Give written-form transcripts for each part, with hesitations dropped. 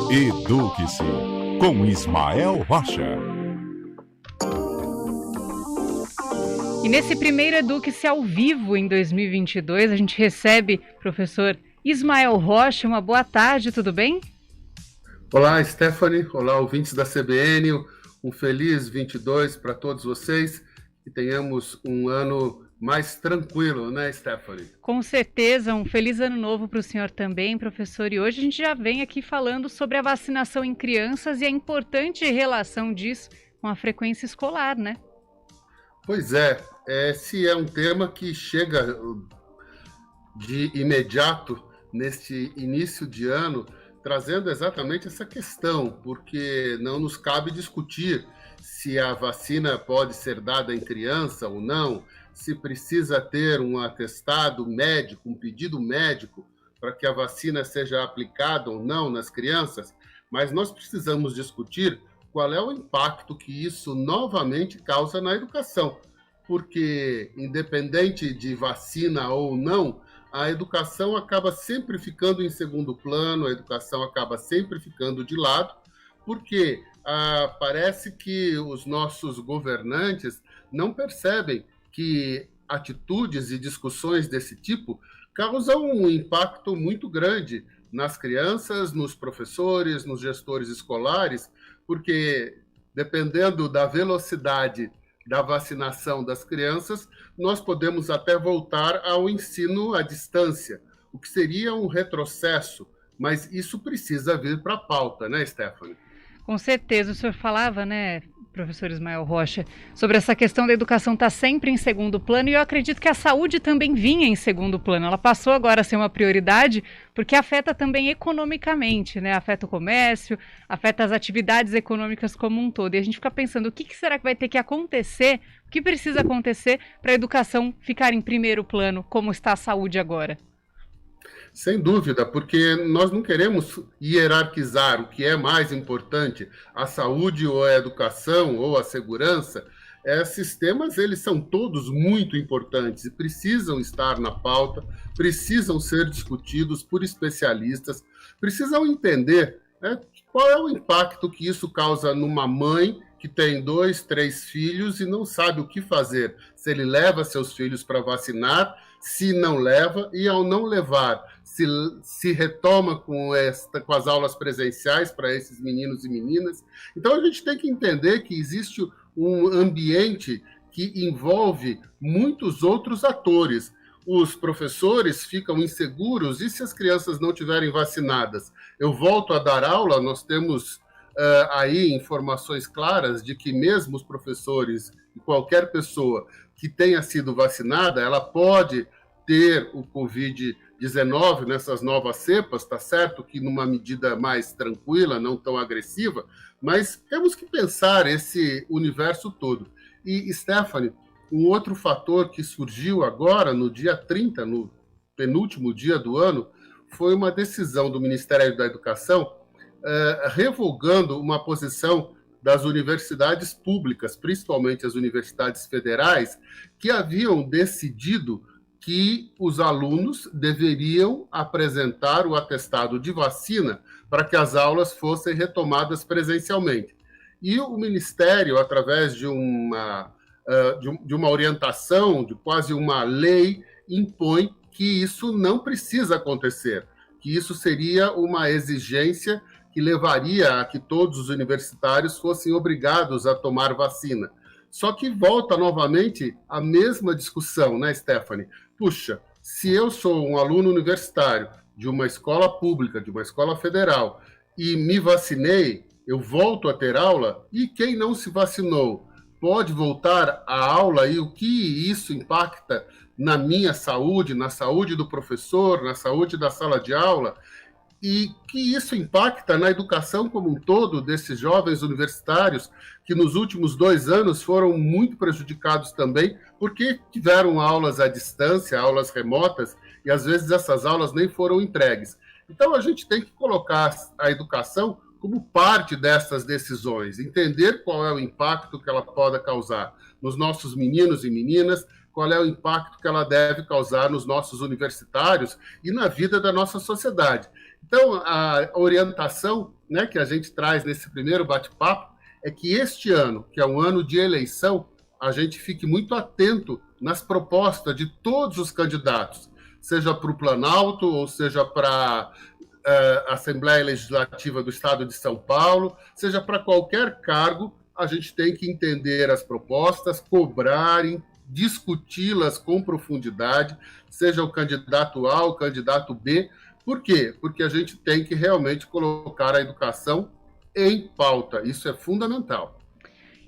Eduque-se com Ismael Rocha. E nesse primeiro Eduque-se ao vivo em 2022, a gente recebe o professor Ismael Rocha. Uma boa tarde, tudo bem? Olá, Stephanie. Olá, ouvintes da CBN. Um feliz 22 para todos vocês. Que tenhamos um ano mais tranquilo, né, Stephanie? Com certeza, um feliz ano novo para o senhor também, professor. E hoje a gente já vem aqui falando sobre a vacinação em crianças e a importante relação disso com a frequência escolar, né? Pois é, esse é um tema que chega de imediato neste início de ano, trazendo exatamente essa questão, porque não nos cabe discutir se a vacina pode ser dada em criança ou não, se precisa ter um atestado médico, um pedido médico para que a vacina seja aplicada ou não nas crianças, mas nós precisamos discutir qual é o impacto que isso novamente causa na educação, porque independente de vacina ou não, a educação acaba sempre ficando em segundo plano, a educação acaba sempre ficando de lado, porque parece que os nossos governantes não percebem que atitudes e discussões desse tipo causam um impacto muito grande nas crianças, nos professores, nos gestores escolares, porque dependendo da velocidade da vacinação das crianças, nós podemos até voltar ao ensino à distância, o que seria um retrocesso, mas isso precisa vir para a pauta, né, Stephanie? Com certeza, o senhor falava, né, professor Ismael Rocha, sobre essa questão da educação estar sempre em segundo plano, e eu acredito que a saúde também vinha em segundo plano. Ela passou agora a ser uma prioridade, porque afeta também economicamente, né? Afeta o comércio, afeta as atividades econômicas como um todo. E a gente fica pensando, o que será que vai ter que acontecer, o que precisa acontecer para a educação ficar em primeiro plano, como está a saúde agora? Sem dúvida, porque nós não queremos hierarquizar o que é mais importante, a saúde ou a educação ou a segurança. Esses temas, eles são todos muito importantes e precisam estar na pauta, precisam ser discutidos por especialistas, precisam entender, né, qual é o impacto que isso causa numa mãe que tem 2, 3 filhos e não sabe o que fazer, se ele leva seus filhos para vacinar, se não leva, e ao não levar, se retoma com as aulas presenciais para esses meninos e meninas. Então a gente tem que entender que existe um ambiente que envolve muitos outros atores. Os professores ficam inseguros, e se as crianças não estiverem vacinadas? Eu volto a dar aula, nós temos aí informações claras de que mesmo os professores e qualquer pessoa que tenha sido vacinada, ela pode ter o Covid-19 nessas novas cepas, tá certo que numa medida mais tranquila, não tão agressiva, mas temos que pensar esse universo todo. E, Stephanie, um outro fator que surgiu agora, no dia 30, no penúltimo dia do ano, foi uma decisão do Ministério da Educação revogando uma posição das universidades públicas, principalmente as universidades federais, que haviam decidido que os alunos deveriam apresentar o atestado de vacina para que as aulas fossem retomadas presencialmente. E o Ministério, através de uma orientação, de quase uma lei, impõe que isso não precisa acontecer, que isso seria uma exigência que levaria a que todos os universitários fossem obrigados a tomar vacina. Só que volta novamente a mesma discussão, né, Stephanie? Puxa, se eu sou um aluno universitário de uma escola pública, de uma escola federal, e me vacinei, eu volto a ter aula, e quem não se vacinou pode voltar à aula, e o que isso impacta na minha saúde, na saúde do professor, na saúde da sala de aula, e que isso impacta na educação como um todo desses jovens universitários que nos últimos 2 anos foram muito prejudicados também porque tiveram aulas à distância, aulas remotas, e às vezes essas aulas nem foram entregues. Então a gente tem que colocar a educação como parte dessas decisões, entender qual é o impacto que ela pode causar nos nossos meninos e meninas, qual é o impacto que ela deve causar nos nossos universitários e na vida da nossa sociedade. Então, a orientação né, que a gente traz nesse primeiro bate-papo é que este ano, que é um ano de eleição, a gente fique muito atento nas propostas de todos os candidatos, seja para o Planalto ou seja para a Assembleia Legislativa do Estado de São Paulo, seja para qualquer cargo, a gente tem que entender as propostas, cobrar, discuti-las com profundidade, seja o candidato A ou o candidato B. Por quê? Porque a gente tem que realmente colocar a educação em pauta. Isso é fundamental.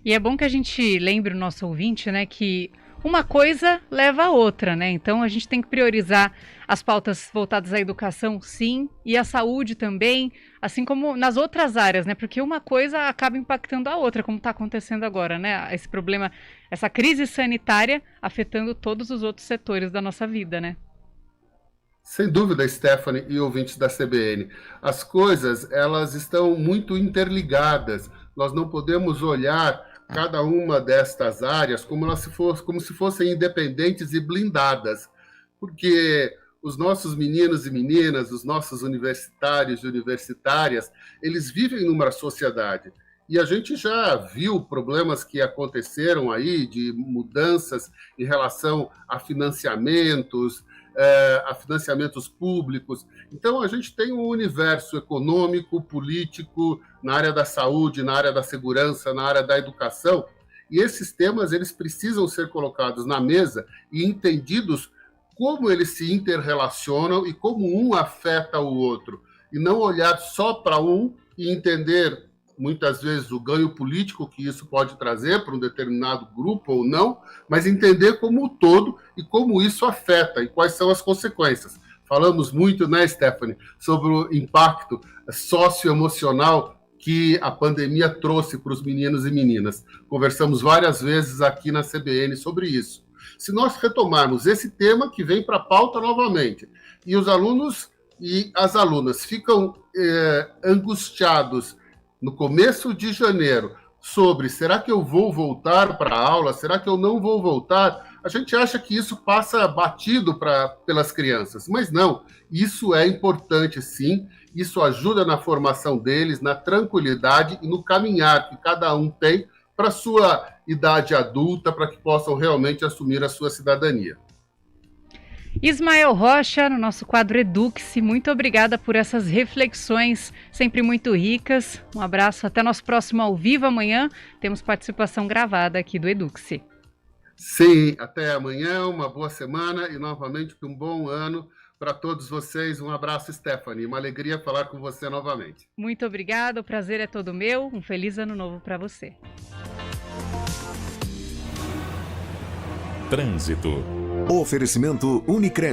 E é bom que a gente lembre o nosso ouvinte, né, que uma coisa leva a outra, né? Então a gente tem que priorizar as pautas voltadas à educação, sim, e à saúde também, assim como nas outras áreas, né? Porque uma coisa acaba impactando a outra, como está acontecendo agora, né? Esse problema, essa crise sanitária afetando todos os outros setores da nossa vida, né? Sem dúvida, Stephanie e ouvintes da CBN, as coisas elas estão muito interligadas. Nós não podemos olhar cada uma destas áreas como se fossem independentes e blindadas, porque os nossos meninos e meninas, os nossos universitários e universitárias, eles vivem numa sociedade. E a gente já viu problemas que aconteceram aí de mudanças em relação a financiamentos públicos. Então, a gente tem um universo econômico, político, na área da saúde, na área da segurança, na área da educação, e esses temas eles precisam ser colocados na mesa e entendidos como eles se interrelacionam e como um afeta o outro, e não olhar só para um e entender muitas vezes o ganho político que isso pode trazer para um determinado grupo ou não, mas entender como um todo e como isso afeta e quais são as consequências. Falamos muito, né, Stephanie, sobre o impacto socioemocional que a pandemia trouxe para os meninos e meninas. Conversamos várias vezes aqui na CBN sobre isso. Se nós retomarmos esse tema que vem para a pauta novamente, e os alunos e as alunas ficam angustiados no começo de janeiro, sobre será que eu vou voltar para a aula, será que eu não vou voltar, a gente acha que isso passa batido pelas crianças, mas não, isso é importante sim, isso ajuda na formação deles, na tranquilidade e no caminhar que cada um tem para a sua idade adulta, para que possam realmente assumir a sua cidadania. Ismael Rocha, no nosso quadro Eduque-se, muito obrigada por essas reflexões sempre muito ricas. Um abraço, até nosso próximo ao vivo amanhã. Temos participação gravada aqui do Eduque-se. Sim, até amanhã, uma boa semana e novamente um bom ano para todos vocês. Um abraço, Stephanie, uma alegria falar com você novamente. Muito obrigada, o prazer é todo meu. Um feliz ano novo para você. Trânsito. Oferecimento Unicred.